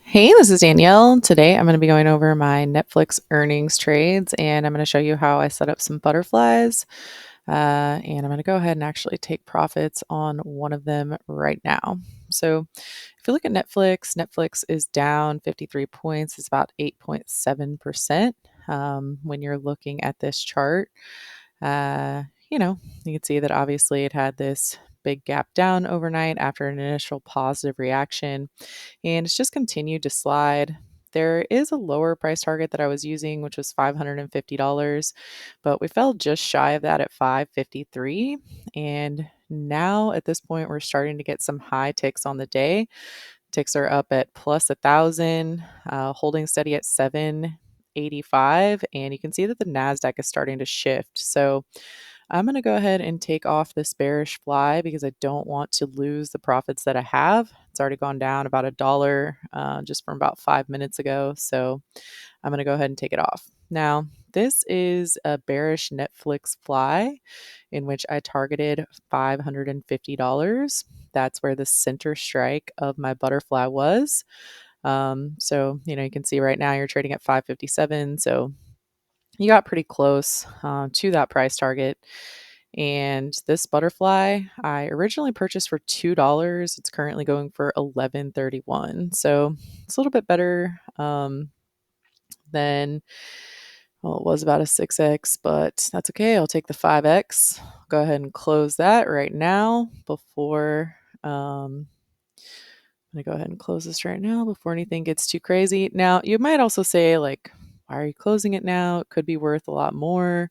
Hey, this is Danielle. Today I'm going to be going over my Netflix earnings trades and I'm going to show you how I set up some butterflies. And I'm going to go ahead and actually take profits on one of them right now. So if you look at Netflix, Netflix is down 53 points. It's about 8.7% when you're looking at this chart. You can see that obviously it had this big gap down overnight after an initial positive reaction, and it's just continued to slide. There is a lower price target that I was using, which was $550, but we fell just shy of that at 553. And now at this point, we're starting to get some high ticks on the day. Ticks are up at plus 1,000, holding steady at 785, and you can see that the Nasdaq is starting to shift. So I'm going to go ahead and take off this bearish fly because I don't want to lose the profits that I have. It's already gone down about $1 just from about 5 minutes ago. So I'm going to go ahead and take it off. Now, this is a bearish Netflix fly in which I targeted $550. That's where the center strike of my butterfly was. You can see right now you're trading at 557. So you got pretty close to that price target. And this butterfly I originally purchased for $2. It's currently going for $11.31. So it's a little bit better than, well, it was about a 6x, but that's okay. I'll take the 5x. Go ahead and close that right now before I'm going to go ahead and close this right now before anything gets too crazy. Now, you might also say, like, why are you closing it now? It could be worth a lot more.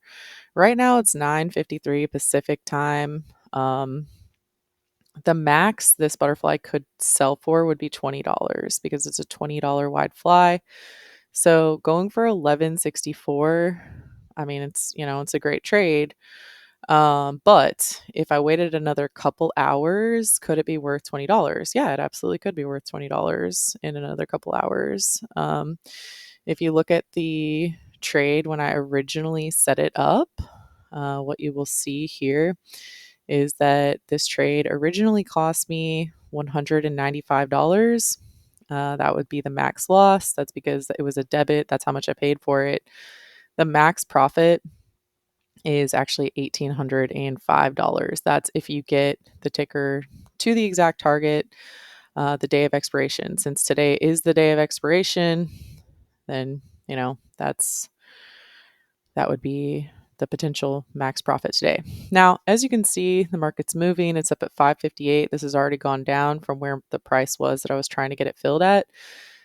Right now, it's 9:53 Pacific time. The max this butterfly could sell for would be $20 because it's a $20 wide fly. So going for 1164, I mean, it's a great trade. But if I waited another couple hours, could it be worth $20? Yeah, it absolutely could be worth $20 in another couple hours. If you look at the trade when I originally set it up, what you will see here is that this trade originally cost me $195. That would be the max loss. That's because it was a debit. That's how much I paid for it. The max profit is actually $1,805. That's if you get the ticker to the exact target, the day of expiration. Since today is the day of expiration, then that would be the potential max profit today. Now, as you can see, the market's moving. It's up at 558. This has already gone down from where the price was that I was trying to get it filled at.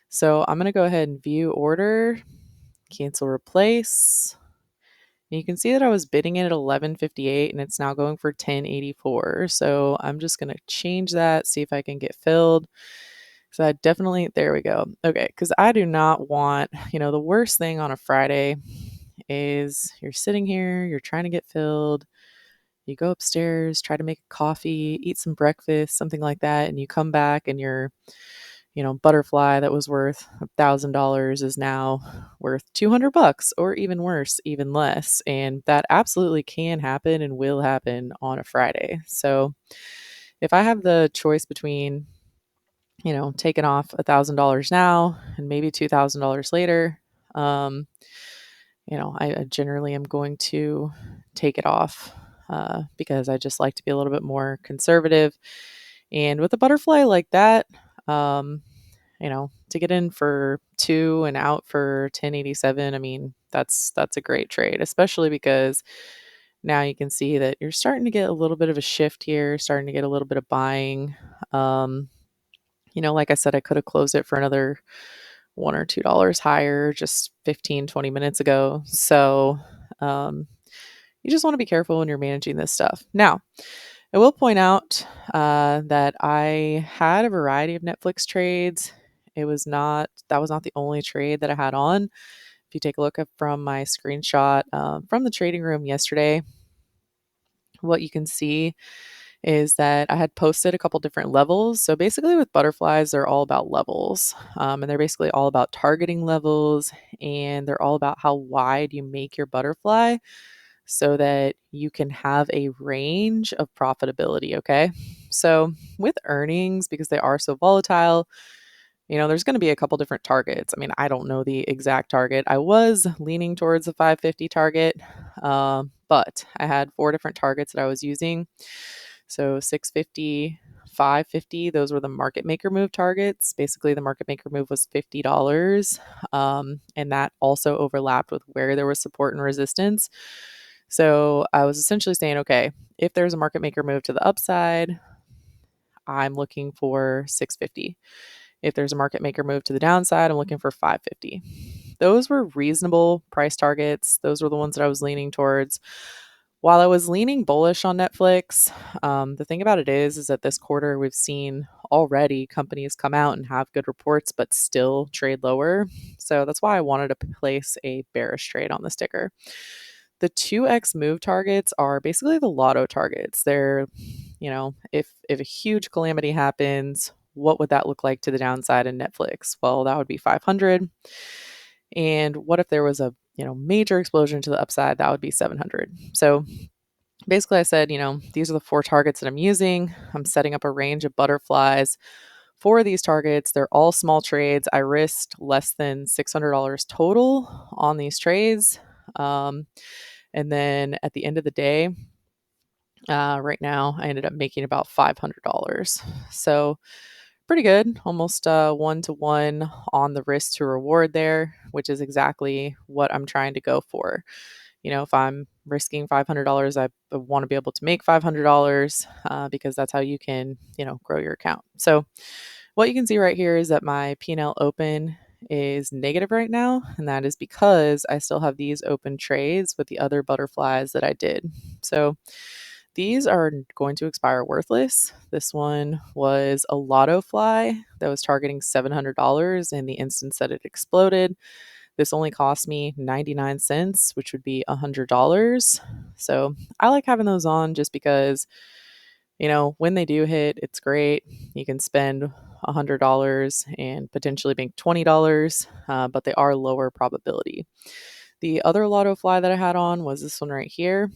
So I'm going to go ahead and view order, cancel replace. And you can see that I was bidding it at 1158 and it's now going for 1084. So I'm just going to change that, see if I can get filled. So I definitely, there we go. Okay, because I do not want, the worst thing on a Friday is you're sitting here, you're trying to get filled. You go upstairs, try to make a coffee, eat some breakfast, something like that, and you come back and your, butterfly that was worth $1,000 is now worth $200 or even worse, even less. And that absolutely can happen and will happen on a Friday. So if I have the choice between, taking off $1,000 now and maybe $2,000 later, I generally am going to take it off because I just like to be a little bit more conservative. And with a butterfly like that, to get in for 2 and out for 1087, I mean, that's a great trade, especially because now you can see that you're starting to get a little bit of a shift here, starting to get a little bit of buying. Like I said, I could have closed it for another $1 or $2 higher just 15, 20 minutes ago. So you just want to be careful when you're managing this stuff. Now, I will point out that I had a variety of Netflix trades. That was not the only trade that I had on. If you take a look up from my screenshot from the trading room yesterday, what you can see is that I had posted a couple different levels. So basically, with butterflies, they're all about levels. And they're basically all about targeting levels. And they're all about how wide you make your butterfly so that you can have a range of profitability. Okay. So with earnings, because they are so volatile, there's going to be a couple different targets. I mean, I don't know the exact target. I was leaning towards the 550 target, but I had four different targets that I was using. So 650, 550, those were the market maker move targets. Basically, the market maker move was $50. And that also overlapped with where there was support and resistance. So I was essentially saying, okay, if there's a market maker move to the upside, I'm looking for 650. If there's a market maker move to the downside, I'm looking for 550. Those were reasonable price targets. Those were the ones that I was leaning towards. While I was leaning bullish on Netflix, the thing about it is that this quarter we've seen already companies come out and have good reports, but still trade lower. So that's why I wanted to place a bearish trade on the sticker. The 2x move targets are basically the lotto targets. They're, if a huge calamity happens, what would that look like to the downside in Netflix? Well, that would be 500. And what if there was a, major explosion to the upside? That would be 700. So basically I said, these are the four targets that I'm using. I'm setting up a range of butterflies for these targets. They're all small trades. I risked less than $600 total on these trades. And then at the end of the day, right now, I ended up making about $500. So pretty good, almost 1-to-1 on the risk to reward there, which is exactly what I'm trying to go for. If I'm risking $500, I want to be able to make $500 because that's how you can, grow your account. So what you can see right here is that my P&L open is negative right now, and that is because I still have these open trades with the other butterflies that I did. So these are going to expire worthless. This one was a lotto fly that was targeting $700 in the instance that it exploded. This only cost me 99 cents, which would be $100. So I like having those on just because, when they do hit, it's great. You can spend $100 and potentially make $20, but they are lower probability. The other lotto fly that I had on was this one right here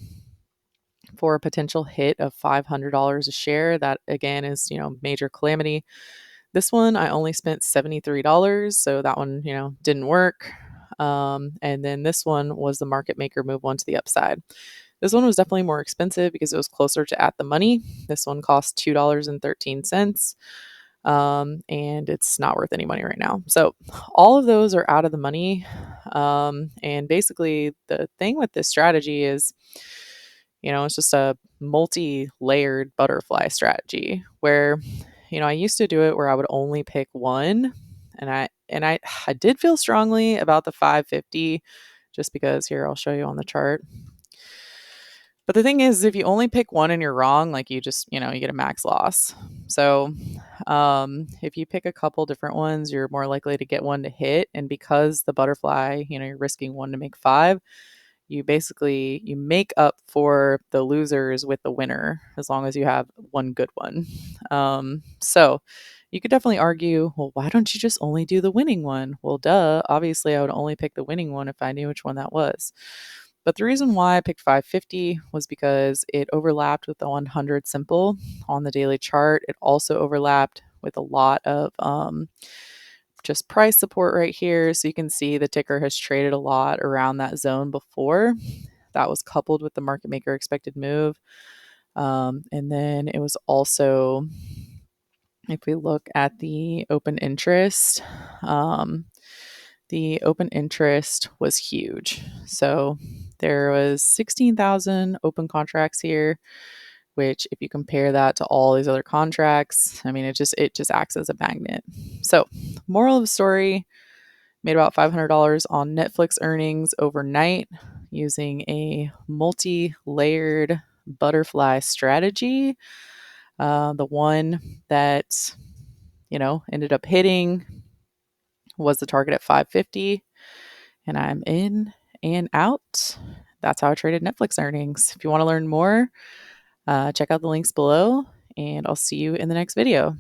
for a potential hit of $500 a share. That again is, major calamity. This one I only spent $73, so that one, didn't work. And then this one was the market maker move one to the upside. This one was definitely more expensive because it was closer to at the money. This one cost $2.13. And it's not worth any money right now. So all of those are out of the money. And basically the thing with this strategy is, it's just a multi-layered butterfly strategy where, I used to do it where I would only pick one, and I did feel strongly about the 550 just because here I'll show you on the chart. But the thing is, if you only pick one and you're wrong, like you just, you get a max loss. So if you pick a couple different ones, you're more likely to get one to hit. And because the butterfly, you're risking one to make five, you make up for the losers with the winner as long as you have one good one. So you could definitely argue, well, why don't you just only do the winning one? Well, duh, obviously I would only pick the winning one if I knew which one that was. But the reason why I picked 550 was because it overlapped with the 100 simple on the daily chart. It also overlapped with a lot of just price support right here. So you can see the ticker has traded a lot around that zone before. That was coupled with the market maker expected move. And then it was also, if we look at the open interest, the open interest was huge. So there was 16,000 open contracts here, which if you compare that to all these other contracts, I mean, it just acts as a magnet. So moral of the story, made about $500 on Netflix earnings overnight using a multi-layered butterfly strategy. The one that, ended up hitting was the target at 550, and I'm in and out. That's how I traded Netflix earnings. If you want to learn more, check out the links below, and I'll see you in the next video.